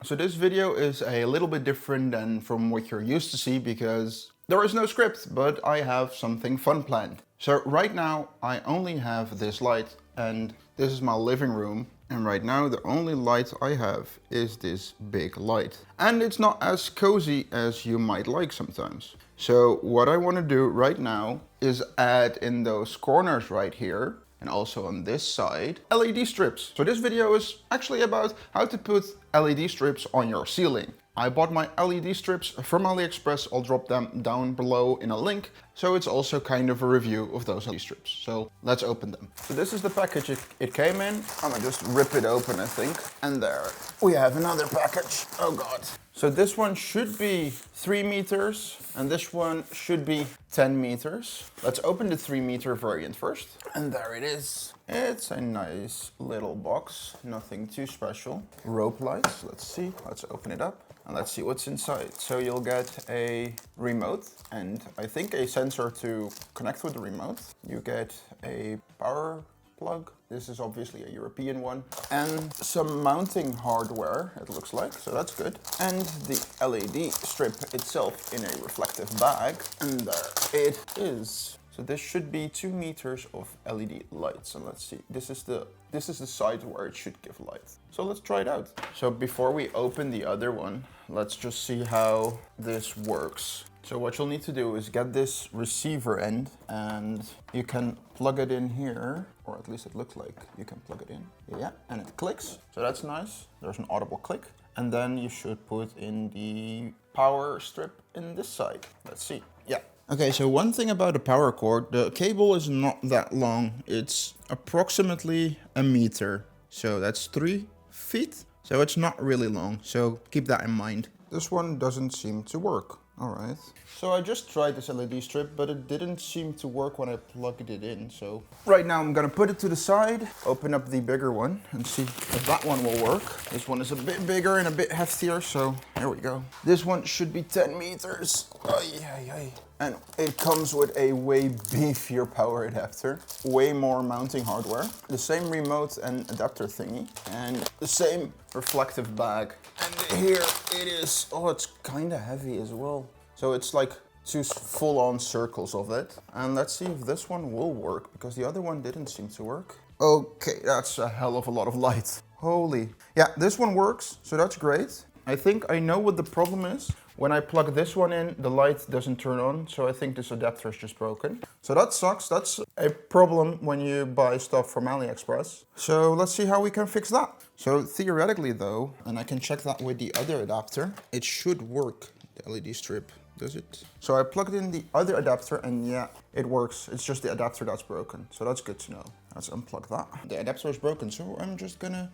So this video is a little bit different than from what you're used to see because there is no script, but I have something fun planned. So right now I only have this light and this is my living room. And right now the only light I have is this big light. And it's not as cozy as you might like sometimes. So what I want to do right now is add in those corners right here and also on this side, LED strips. So this video is actually about how to put LED strips on your ceiling. I bought my LED strips from AliExpress. I'll drop them down below in a link. So it's also kind of a review of those LED strips. So let's open them. So this is the package it came in. I'm gonna just rip it open, I think. And there we have another package. Oh God. So this one should be 3 meters and this one should be 10 meters. Let's open the 3 meter variant first. And there it is. It's a nice little box, nothing too special. Rope lights, let's see, let's open it up. And let's see what's inside. So you'll get a remote and I think a sensor to connect with the remote. You get a power plug. This is obviously a European one. And some mounting hardware, it looks like, so that's good. And the LED strip itself in a reflective bag. And there it is. So this should be 2 meters of LED lights. And let's see, this is the side where it should give light. So let's try it out. So before we open the other one, let's just see how this works. So what you'll need to do is get this receiver end and you can plug it in here, or at least it looks like you can plug it in. Yeah, and it clicks. So that's nice. There's an audible click. And then you should put in the power strip in this side. Let's see. Yeah. Okay, so one thing about the power cord, the cable is not that long. It's approximately a meter. So that's 3 feet. So it's not really long. So keep that in mind. This one doesn't seem to work. All right. So I just tried this LED strip, but it didn't seem to work when I plugged it in. So right now I'm gonna put it to the side, open up the bigger one and see if that one will work. This one is a bit bigger and a bit heftier, so here we go. This one should be 10 meters. Ay, ay, ay. And it comes with a way beefier power adapter, way more mounting hardware, the same remote and adapter thingy, and the same reflective bag. And here it is. Oh, it's kind of heavy as well. So it's like 2 full-on circles of it. And let's see if this one will work, because the other one didn't seem to work. Okay, that's a hell of a lot of light. Holy. Yeah, this one works, so that's great. I think I know what the problem is. When I plug this one in, the light doesn't turn on, so I think this adapter is just broken. So that sucks. That's a problem when you buy stuff from AliExpress. So let's see how we can fix that. So theoretically though, and I can check that with the other adapter, it should work, the LED strip. Does it? So I plugged in the other adapter and yeah, it works. It's just the adapter that's broken. So that's good to know. Let's unplug that. The adapter is broken, so I'm just gonna,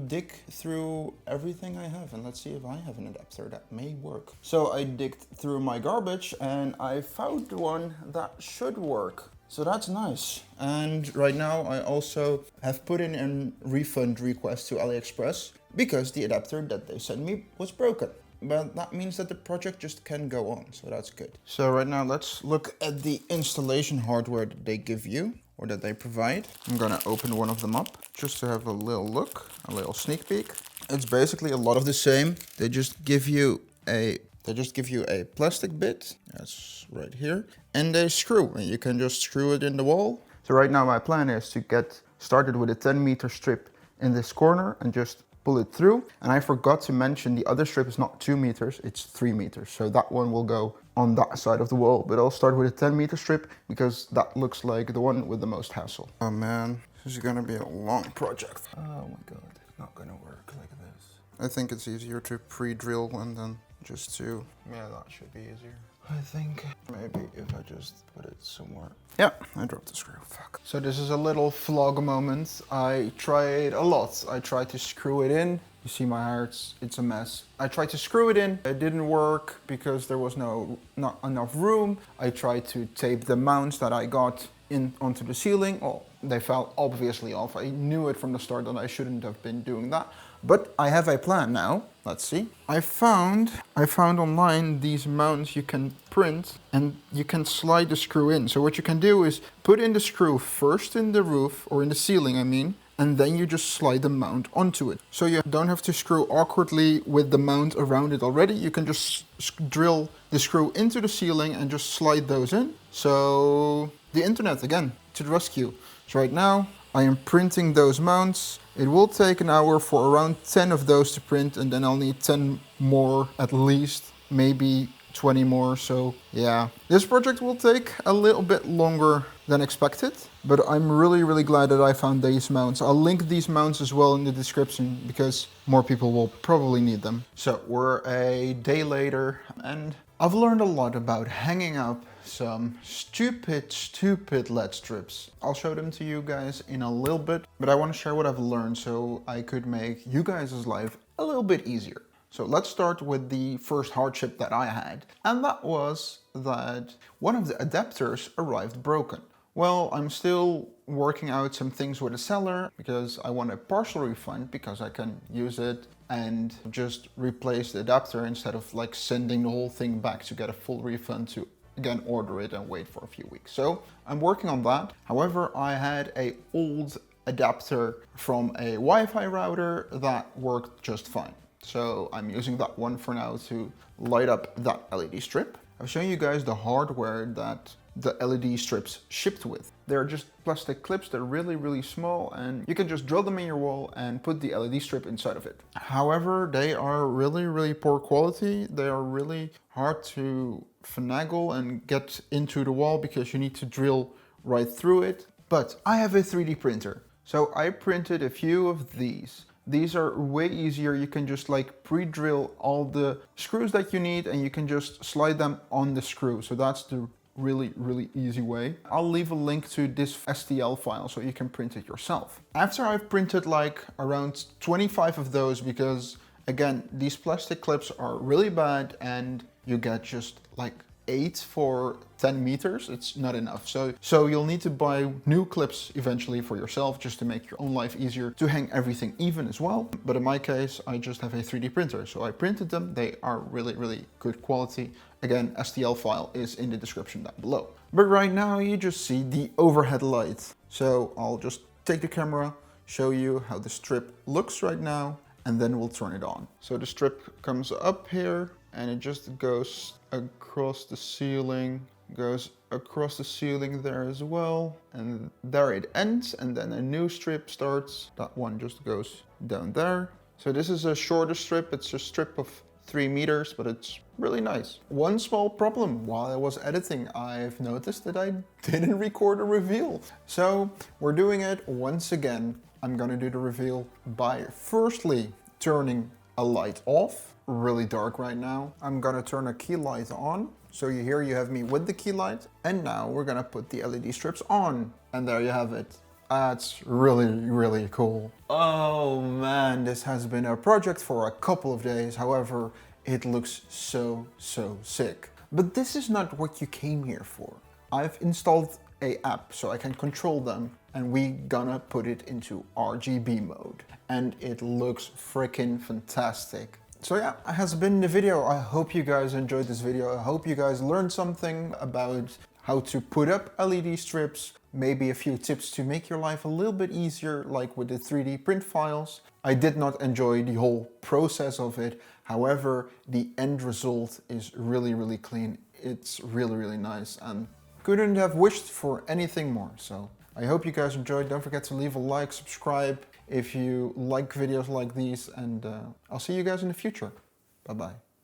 dig through everything I have and let's see if I have an adapter that may work. So I digged through my garbage and I found one that should work. So that's nice. And right now I also have put in a refund request to AliExpress because the adapter that they sent me was broken. But that means that the project just can go on, so that's good. So right now let's look at the installation hardware that they give you, or that they provide. I'm gonna open one of them up just to have a little look, a little sneak peek. It's basically a lot of the same. They just give you a plastic bit, that's right here, and a screw, and you can just screw it in the wall. So right now my plan is to get started with a 10 meter strip in this corner and just pull it through. And I forgot to mention the other strip is not 2 meters, it's 3 meters. So that one will go on that side of the wall. But I'll start with a 10 meter strip because that looks like the one with the most hassle. Oh man, this is gonna be a long project. Oh my God, it's not gonna work like this. I think it's easier to pre-drill and then just to, yeah, that should be easier. I think maybe if I just put it somewhere. Yeah, I dropped the screw, fuck. So this is a little vlog moment. I tried a lot. I tried to screw it in. You see my hair, it's a mess. I tried to screw it in. It didn't work because there was not enough room. I tried to tape the mounts that I got in onto the ceiling. Well, they fell obviously off. I knew it from the start that I shouldn't have been doing that. But I have a plan now. Let's see. I found online these mounts you can print and you can slide the screw in. So what you can do is put in the screw first in the roof, or in the ceiling I mean, and then you just slide the mount onto it. So you don't have to screw awkwardly with the mount around it already. You can just drill the screw into the ceiling and just slide those in. So the internet again to the rescue. So right now I am printing those mounts. It will take an hour for around 10 of those to print, and then I'll need 10 more at least, maybe 20 more. So yeah, this project will take a little bit longer than expected, but I'm really glad that I found these mounts. I'll link these mounts as well in the description because more people will probably need them. So we're a day later and I've learned a lot about hanging up some stupid LED strips. I'll show them to you guys in a little bit, but I want to share what I've learned so I could make you guys' life a little bit easier. So let's start with the first hardship that I had, and that was that one of the adapters arrived broken. Well, I'm still working out some things with the seller because I want a partial refund because I can use it and just replace the adapter instead of like sending the whole thing back to get a full refund to again order it and wait for a few weeks. So I'm working on that. However, I had an old adapter from a Wi-Fi router that worked just fine. So I'm using that one for now to light up that LED strip. I've shown you guys the hardware that the LED strips shipped with. They're just plastic clips. They're really small, and you can just drill them in your wall and put the LED strip inside of it. However, they are really poor quality. They are really hard to finagle and get into the wall because you need to drill right through it. But I have a 3D printer. So I printed a few of these. These are way easier. You can just like pre-drill all the screws that you need and you can just slide them on the screw. So that's the really easy way. I'll leave a link to this STL file so you can print it yourself. After I've printed like around 25 of those, because again, these plastic clips are really bad and you get just like 8 for 10 meters. It's not enough. So you'll need to buy new clips eventually for yourself just to make your own life easier to hang everything even as well. But in my case, I just have a 3D printer. So I printed them. They are really good quality. Again, STL file is in the description down below. But right now you just see the overhead light. So I'll just take the camera, show you how the strip looks right now, and then we'll turn it on. So the strip comes up here and it just goes across the ceiling, goes across the ceiling there as well, and there it ends, and then a new strip starts. That one just goes down there. So this is a shorter strip. It's a strip of 3 meters, but it's really nice. One small problem: while I was editing, I've noticed that I didn't record a reveal. So we're doing it once again. I'm gonna do the reveal by firstly turning a light off. Really dark right now. I'm gonna turn a key light on. So here you have me with the key light, and now we're gonna put the LED strips on, and there you have it. That's really cool. Oh man, this has been a project for a couple of days. However, it looks so sick. But this is not what you came here for. I've installed a app so I can control them, and we gonna put it into RGB mode, and it looks freaking fantastic. So yeah, that has been the video. I hope you guys enjoyed this video. I hope you guys learned something about how to put up LED strips, maybe a few tips to make your life a little bit easier, like with the 3D print files. I did not enjoy the whole process of it. However, the end result is really clean. It's really nice, and couldn't have wished for anything more. So I hope you guys enjoyed. Don't forget to leave a like, subscribe if you like videos like these, and I'll see you guys in the future. Bye bye.